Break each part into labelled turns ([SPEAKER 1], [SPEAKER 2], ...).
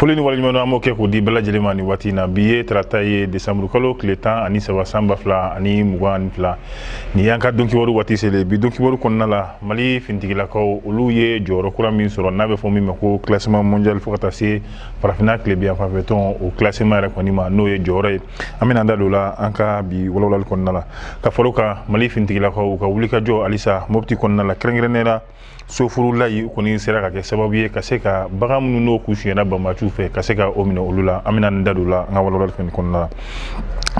[SPEAKER 1] Foli ni waleɲuman an b'o kɛ k'o di bɛɛ lajɛlen ma nin waati in na bi ye tarata ye desanburu kalo tile 13 san 2022 nin y'an ka donkiwari waati selen bi donkiwari kɔnɔna la Mali finitigilakaw olu ye jɔyɔrɔ kura min sɔrɔ n'a bɛ fɔ min ma ko classement mondial fo ka taa se farafinna tile biyan fanfɛ tɔn o classement yɛrɛ kɔni ma n'o ye jɔyɔrɔ ye an bɛna da don la an ka bi walawalali kɔnɔna la ka fɔlɔ ka Mali finitigilakaw ka wulikajɔ halisa Mopti kɔnɔna la kɛrɛnkɛrɛnnenya sofurulayi kɔni sera ka kɛ sababu ye ka se ka bagan minnu n'o k'u suyɛnna Banbaatu fɛ ka se ka o minɛ olu la an bɛna nin da don la an ka walawalali fɛn kɔnɔna la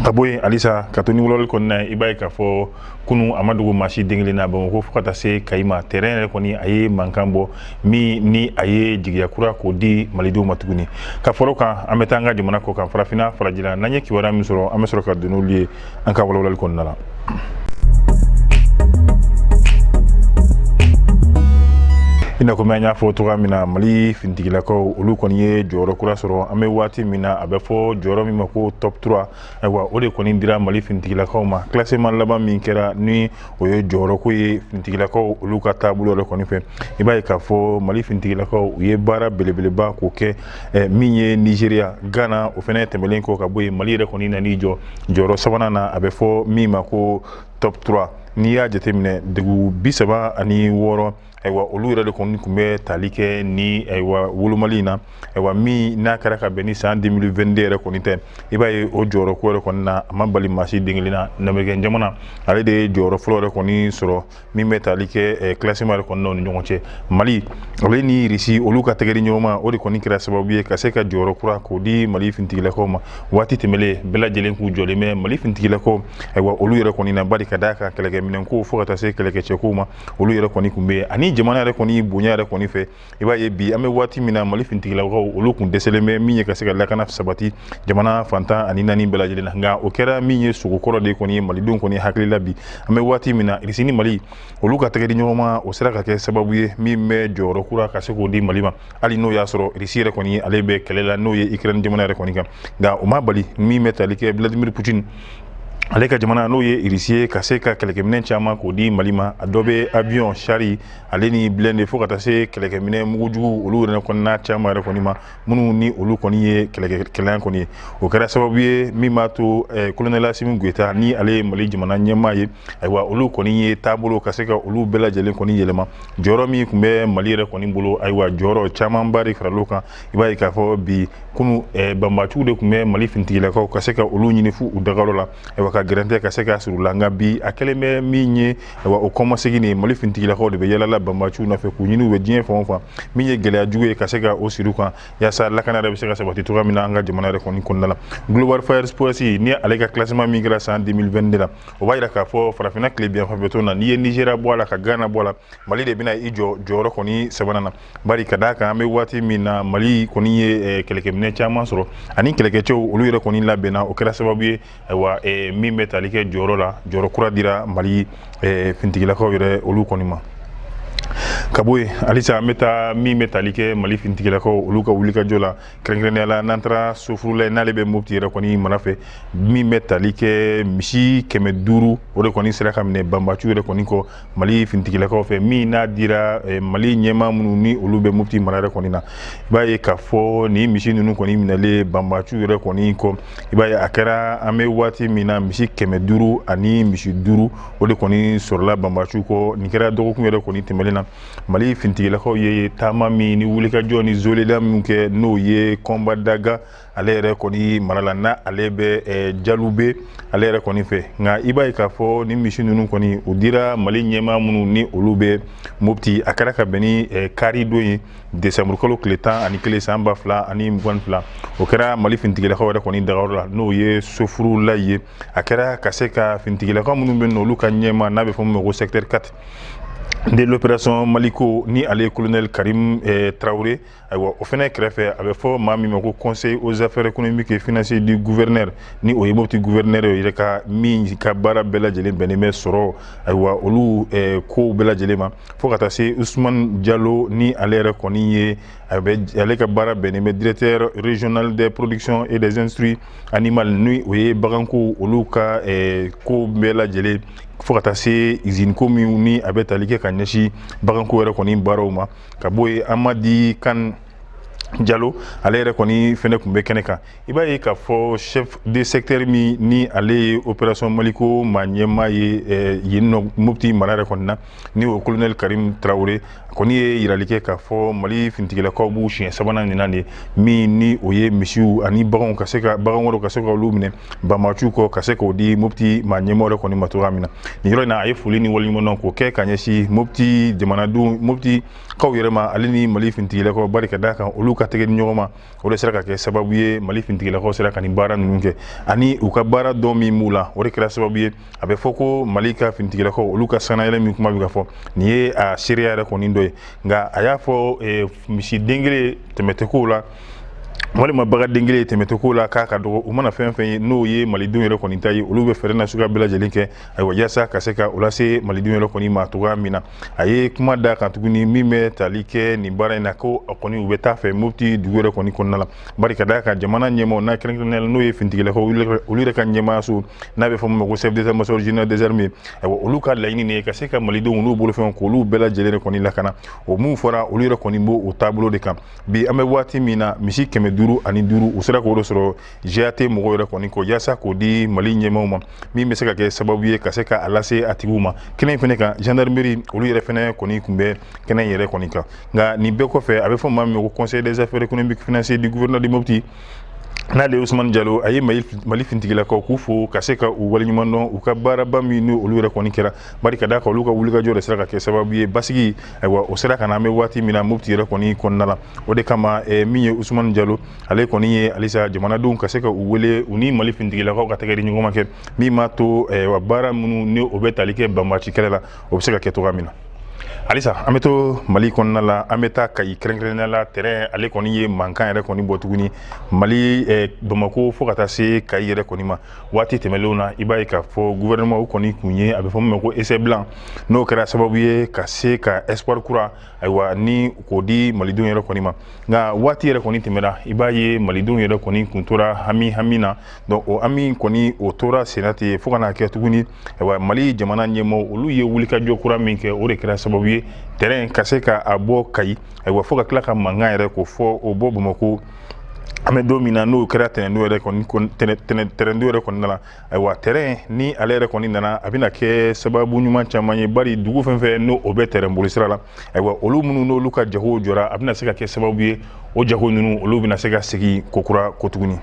[SPEAKER 1] ka bɔ yen halisa ka to ni walawalali kɔnɔna ye i b'a ye k'a fɔ kunu a ma dogo maa si den kelen na Bamakɔ fo ka taa se Kayi ma terrain yɛrɛ kɔni a ye mankan bɔ min ni a ye jigiya kura k'o di malidenw ma tuguni ka fɔlɔ kan an bɛ taa an ka jamana kɔ kan farafinna farajila n'an ye kibaruya min sɔrɔ an bɛ sɔrɔ ka don n'olu ye an ka walawalali kɔnɔna la. Ina ko an y'a fɔ cogoya min na Mali finitigilakaw olu kɔni ye jɔyɔrɔ kura sɔrɔ an bɛ waati min na a bɛ fɔ jɔyɔrɔ min ma ko top 3 ayiwa o de kɔni dira Mali finitigilakaw ma classement laban min kɛra ni o ye jɔyɔrɔ ko ye finitigilakaw olu ka taabolo yɛrɛ kɔni fɛ i b'a ye k'a fɔ Mali finitigilakaw u ye baara belebeleba k'o kɛ min ye Nigeria Ghana o fɛnɛ tɛmɛlen kɔ ka bɔ yen Mali yɛrɛ kɔni nan'i jɔ jɔyɔrɔ sabanan na a bɛ fɔ min ma ko top 3 n'i y'a jateminɛ dugu 36 ayiwa olu yɛrɛ de kɔni tun bɛ tali kɛ ni ayiwa wolomali in na ayiwa min n'a kɛra ka bɛn ni san 2022 yɛrɛ kɔni tɛ i b'a ye o jɔyɔrɔ ko yɛrɛ kɔni na a ma bali maa si den kelen na Namibia jamana ale de ye jɔyɔrɔ fɔlɔ yɛrɛ kɔni sɔrɔ min bɛ tali kɛ classement yɛrɛ kɔnɔnaw ni ɲɔgɔn cɛ Mali ale ni Irisi olu ka tɛgɛdi ɲɔgɔn ma o de kɔni kɛra sababu ye ka se ka jɔyɔrɔ kura k'o di Mali finitigilakaw ma waati tɛmɛlen bɛɛ lajɛlen k'u jɔlen bɛ Mali finitigilakaw ayiwa olu yɛrɛ kɔni na bari ka d'a kan kɛlɛkɛminɛnko fo ka taa se kɛlɛkɛcɛkow ma olu yɛrɛ kɔni tun bɛ ani jamana yɛrɛ kɔni bonya yɛrɛ kɔni fɛ i b'a ye bi an bɛ waati min na Mali finitigilakaw olu kun dɛsɛlen bɛ min ye ka se ka lakana sabati jamana fantan ani naani bɛɛ lajɛlen na nka o kɛra min ye sogo kɔrɔ de kɔni ye malidenw kɔni hakili la bi an bɛ waati min na Irisi ni Mali olu ka tɛgɛ di ɲɔgɔn ma o sera ka kɛ sababu ye min bɛ jɔyɔrɔ kura ka se k'o di Mali ma hali n'o y'a sɔrɔ Irisi yɛrɛ kɔni ale bɛ kɛlɛ la n'o ye Ukraine jamana yɛrɛ kɔni kan nka o ma bali min bɛ tali kɛ Vladimir Poutine ale ka jamana n'o ye Irisi ye ka se ka kɛlɛkɛminɛn caman k'o di Mali ma a dɔ bɛ avion chari ale ni blende fo ka taa se kɛlɛkɛminɛn mugujugu olu yɛrɛ kɔnɔna caman yɛrɛ kɔni ma minnu ni olu kɔni ye kɛlɛkɛlan kɔni ye o kɛra sababu ye min b'a to colonel Assimi Goïta ni ale ye Mali jamana ɲɛmaa ye ayiwa olu kɔni ye taabolo ka se ka olu bɛɛ lajɛlen kɔni yɛlɛma jɔyɔrɔ min tun bɛ Mali yɛrɛ kɔni bolo ayiwa jɔyɔrɔ camanba de faral'o kan i b'a ye k'a fɔ bi kunu Banbaatu de tun bɛ Mali finitigilakaw ka se ka olu ɲini fu u dagayɔrɔ la ayiwa ka gɛrɛntɛ ka se ka surun la nka bi a kɛlen bɛ min ye ayiwa o kɔmasegin de Mali finitigilakaw de bɛ yalala Banbaatu nɔfɛ k'u ɲini u bɛ diɲɛ fan o fan min ye gɛlɛya jugu ye ka se ka o siri u kan yaasa lakana yɛrɛ bɛ se ka sabati cogoya min na an ka jamana yɛrɛ kɔni kɔnɔna la Global Fire Sports ni ale ka classement min kɛra san 2022 la o b'a jira k'a fɔ farafinna tile biyan fanfɛ tɔn na n'i ye Nigeria bɔ a la ka Ghana bɔ a la Mali de bɛna i jɔ jɔyɔrɔ kɔni sabanan na bari ka d'a kan an bɛ waati min na Mali kɔni ye kɛlɛkɛminɛn caman sɔrɔ ani kɛlɛkɛcɛw olu yɛrɛ kɔni labɛnna o kɛra sababu ye ayiwa min bɛ tali kɛ jɔyɔrɔ la jɔyɔrɔ kura dira Mali finitigilakaw yɛrɛ olu kɔni ma ka bɔ yen halisa an bɛ taa min bɛ tali kɛ Mali finitigilakaw olu ka wulikajɔ la kɛrɛnkɛrɛnnenya la n'an taara sofurula n'ale bɛ Mopti yɛrɛ kɔni mara fɛ min bɛ tali kɛ misi 500 o de kɔni sera ka minɛ Banbaatu yɛrɛ kɔni kɔ Mali finitigilakaw fɛ min n'a dira Mali ɲɛmaa minnu ni olu bɛ Mopti mara yɛrɛ kɔni na i b'a ye k'a fɔ nin misi ninnu kɔni minɛlen Banbaatu yɛrɛ kɔni kɔ i b'a ye a kɛra an bɛ waati min na misi 500 ani misi 5 o de kɔni sɔrɔla Banbaatu kɔ nin kɛra dɔgɔkun yɛrɛ kɔni tɛmɛlen na Mali finitigilakaw ye taama min ni wulikajɔ ni zolila min kɛ n'o ye Kɔnba Daga ale yɛrɛ kɔni mara la na ale bɛ Jalube ale yɛrɛ kɔni fɛ nka i b'a ye k'a fɔ ni misi ninnu kɔni o dira Mali ɲɛmaa minnu ni olu bɛ Mopti a kɛra ka bɛn ni kari don ye desanburu kalo tile 11 san 2022 o kɛra Mali finitigilakaw yɛrɛ kɔni dagayɔrɔ la n'o ye sofurula ye a kɛra ka se ka finitigilakaw minnu bɛ yen olu ka ɲɛmaa n'a bɛ fɔ min ma ko secteur 4 de l'opération Maliko ni ale colonel Karim Traoré ayiwa o fɛnɛ kɛrɛfɛ a bɛ fɔ maa min ma ko conseil aux affaires économiques et financières du gouverneur ni o ye Mopti gouverneur yɛrɛ ka min ka baara bɛɛ lajɛlen bɛnnen bɛ sɔrɔ ayiwa olu kow bɛɛ lajɛlen ma fo ka taa se Ousmane Diallo ni ale yɛrɛ kɔni ye ale ka baara bɛnnen bɛ directeur régional des productions et des industries animales ni o ye baganko olu ka ko bɛɛ lajɛlen fo ka taa se usine ko min ni a bɛ tali kɛ ka ɲɛsin baganko yɛrɛ kɔni baaraw ma ka bɔ yen an ma di kan Diallo ale yɛrɛ kɔni fɛnɛ kun bɛ kɛnɛ kan i b'a ye k'a fɔ chef de secteur min ni ale ye opération Maliko ma ɲɛma ye yen nɔ Mopti mara yɛrɛ kɔni na ni o colonel Karim Traoré kɔni ye yirali kɛ k'a fɔ Mali finitigilakaw b'u siɲɛ sabanan nin na de min ni o ye misiw ani baganw ka se ka bagan wɛrɛw ka se ka olu minɛ banbaaciw kɔ ka se k'o di Mopti ma ɲɛmaw yɛrɛ kɔni ma cogoya min na nin yɔrɔ in na a ye foli ni waleɲumandɔn k'o kɛ ka ɲɛsin Mopti jamanadenw Mopti kaw yɛrɛ ma ale ni Mali finitigilakaw bari ka d'a kan olu ka tɛgɛ di ɲɔgɔn ma o de sera ka kɛ sababu ye Mali finitigilakaw sera ka nin baara ninnu kɛ ani u ka baara dɔn min b'u la o de kɛra sababu ye a bɛ fɔ ko Mali ka finitigilakaw olu ka sanayɛlɛ min kuma bɛ ka fɔ nin ye a seereya yɛrɛ kɔni dɔ ye nka a y'a fɔ misi den kelen tɛmɛtɛkow la walima bagan den kelen tɛmɛtɛkow la k'a ka dɔgɔ u mana fɛn fɛn ye n'o ye malidenw yɛrɛ kɔni ta ye olu bɛ fɛɛrɛ nasuguya bɛɛ lajɛlen kɛ ayiwa yaasa ka se ka o lase malidenw yɛrɛ kɔni ma cogoya min na a ye kuma da kan tuguni min bɛ tali kɛ nin baara in na ko kɔni u bɛ taa fɛ Mopti dugu yɛrɛ kɔni kɔnɔna la bari ka d'a kan jamana ɲɛmaaw n'a kɛrɛnkɛrɛnnenya la n'o ye finitigilakaw olu yɛrɛ ka ɲɛmaayaso n'a bɛ fɔ min ma ko chef d'état-major général des armées ayiwa olu ka laɲini nin ye ka se ka malidenw n'u bolofɛnw k'olu bɛɛ lajɛlen de kɔni lakana o mun fɔra olu yɛrɛ kɔni b'o taabolo de kan bi an bɛ waati min na misi 505 u sera k'o de sɔrɔ GAT mɔgɔw yɛrɛ kɔni kɔ yaasa k'o di Mali ɲɛmaaw ma min bɛ se ka kɛ sababu ye ka se ka a lase a tigiw ma kɛnɛ in fɛnɛ kan gendarmerie olu yɛrɛ fɛnɛ kɔni kun bɛ kɛnɛ in yɛrɛ kɔni kan nka nin bɛɛ kɔfɛ a bɛ fɔ maa min ko conseil des affaires économiques financières du gouverneur de Mopti n'ale Ousmane Diallo a ye Mali finitigilakaw k'u fo ka se ka u waleɲumandɔn u ka baaraba min ni olu yɛrɛ kɔni kɛra bari ka d'a kan olu ka wulikajɔ de sera ka kɛ sababu ye basigi ayiwa o sera ka na an bɛ waati min na Mopti yɛrɛ kɔni kɔnɔna la o de kama min ye Ousmane Diallo ale kɔni ye halisa jamanadenw ka se ka u wele u ni Mali finitigilakaw ka tɛgɛ di ɲɔgɔn ma kɛ min b'a to baara minnu ni o bɛ tali kɛ banbaaci kɛlɛ la o bɛ se ka kɛ cogoya min na halisa an bɛ to Mali kɔnɔna la an bɛ taa Kayi kɛrɛnkɛrɛnnenya la terrain ale kɔni ye mankan yɛrɛ kɔni bɔ tuguni Mali Bamako fo ka taa se Kayi yɛrɛ kɔni ma waati tɛmɛlenw na i b'a ye k'a fɔ gouvernement u kɔni kun ye a bɛ fɔ min ma ko essai blanc n'o kɛra sababu ye ka se ka espoir kura ayiwa ni k'o di malidenw yɛrɛ kɔni ma nka waati yɛrɛ kɔni tɛmɛna i b'a ye malidenw yɛrɛ kɔni kun tora hami na donc o hami kɔni o tora senna ten fo ka n'a kɛ tuguni ayiwa Mali jamana ɲɛmaaw olu ye wulikajɔ kura min kɛ o de kɛra sababu ye terrain ka se ka a bɔ Kayi ayiwa fo ka tila ka mankan yɛrɛ k'o fɔ o bɔ Bamako an bɛ don min na n'o kɛra tɛnɛndo yɛrɛ kɔni na ayiwa terrain ni ale yɛrɛ kɔni nana a bɛna kɛ sababu ɲuman caman ye bari dugu fɛn fɛn n'o o bɛ terrain bolisira la ayiwa olu minnu n'olu ka jago jɔra a bɛna se ka kɛ sababu ye o jago ninnu olu bɛna se ka segin kokura ko tuguni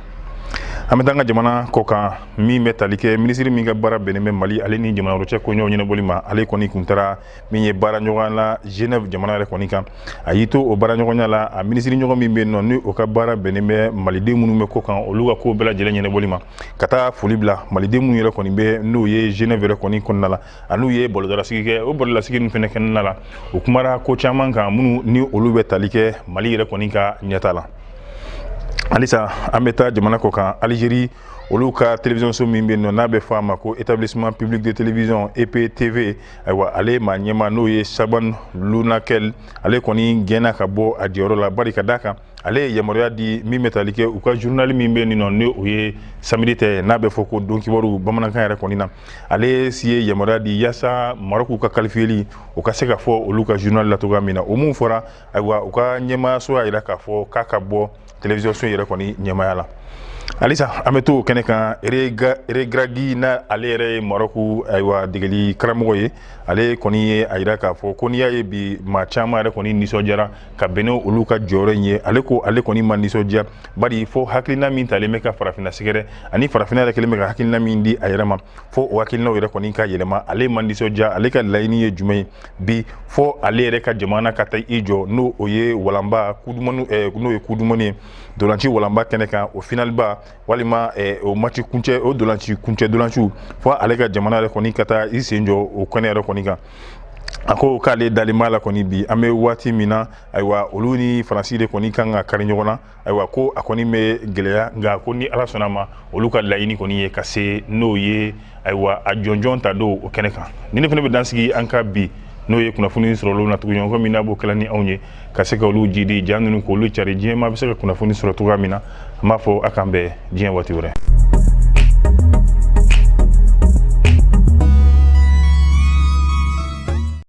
[SPEAKER 1] an bɛ taa an ka jamana kɔ kan min bɛ tali kɛ minisiri min ka baara bɛnnen bɛ Mali ale ni jamana wɛrɛ cɛ koɲɛw ɲɛnabɔli ma ale kɔni kun taara min ye baara ɲɔgɔnya la Genève jamana yɛrɛ kɔni kan a y'i to o baara ɲɔgɔnya la a minisiri ɲɔgɔn min bɛ yen nɔ ni o ka baara bɛnnen bɛ maliden minnu bɛ ko kan olu ka ko bɛɛ lajɛlen ɲɛnabɔli ma ka taa foli bila maliden minnu yɛrɛ kɔni bɛ n'o ye Genève yɛrɛ kɔni kɔnɔna la a n'u ye bɔlɔdalasigi kɛ o bɔlɔdalasigi ninnu fɛnɛ kɛnɛna la o kumara ko caman kan minnu ni olu bɛ tali kɛ Mali yɛrɛ kɔni ka ɲɛta la halisa an bɛ taa jamana kɔ kan Algérie olu ka télévision so min bɛ yen nɔ n'a bɛ fɔ a ma ko établissement public de télévision EPTV ayiwa ale maa ɲɛma n'o ye Shaban Lounakel ale kɔni gɛnna ka bɔ a jɔyɔrɔ la bari ka d'a kan ale ye yamaruya di min bɛ tali kɛ u ka journal min bɛ yen nɔ ni o ye samedi tɛ n'a bɛ fɔ ko don kibaru bamanankan yɛrɛ kɔni na ale si ye yamaruya di yaasa Maroc ka kalifiyeli o ka se ka fɔ olu ka journal la cogoya min na o mun fɔra ayiwa u ka ɲɛmaayaso y'a jira k'a fɔ k'a ka bɔ télévision so yɛrɛ kɔni ɲɛmaaya la halisa an bɛ to kɛnɛ kan Regragui na ale yɛrɛ ye Maroc ayiwa degeli karamɔgɔ ye ale kɔni ye a jira k'a fɔ ko n'i y'a ye bi maa caman yɛrɛ kɔni nisɔndiyara ka bɛn n'olu ka jɔyɔrɔ in ye ale ko ale kɔni ma nisɔndiya bari fo hakilina min talen bɛ ka farafinna sɛgɛrɛ ani farafinna yɛrɛ kɛlen bɛ ka hakilina min di a yɛrɛ ma fo o hakilinaw yɛrɛ kɔni ka yɛlɛma ale ma nisɔndiya ale ka laɲini ye jumɛn ye bi fo ale yɛrɛ ka jamana ka taa i jɔ n'o o ye walanba n'o ye kudumani ye dolanci walanba kɛnɛ kan o finaliba walima o match kuncɛ o dolanci kuncɛ dolanciw fo ale ka jamana yɛrɛ kɔni ka taa i sen jɔ o kɛnɛ yɛrɛ kɔni kan a ko k'ale dalima la kɔni bi an bɛ waati min na ayiwa olu ni Faransi de kɔni kan ka kari ɲɔgɔn na ayiwa ko a kɔni bɛ gɛlɛya nka ko ni Ala sɔnna ma olu ka laɲini kɔni ye ka se n'o ye ayiwa a jɔnjɔn ta don o kɛnɛ kan ni ne fana bɛ dansigi an ka bi n'o ye kunnafoni sɔrɔ olu na tugun ɲɔgɔn min n'a b'o kɛla ni anw ye ka se ka olu jidi ja ninnu k'olu cari diɲɛ maa bɛ se ka kunnafoni sɔrɔ cogoya min na an b'a fɔ a k'an bɛn diɲɛ waati wɛrɛ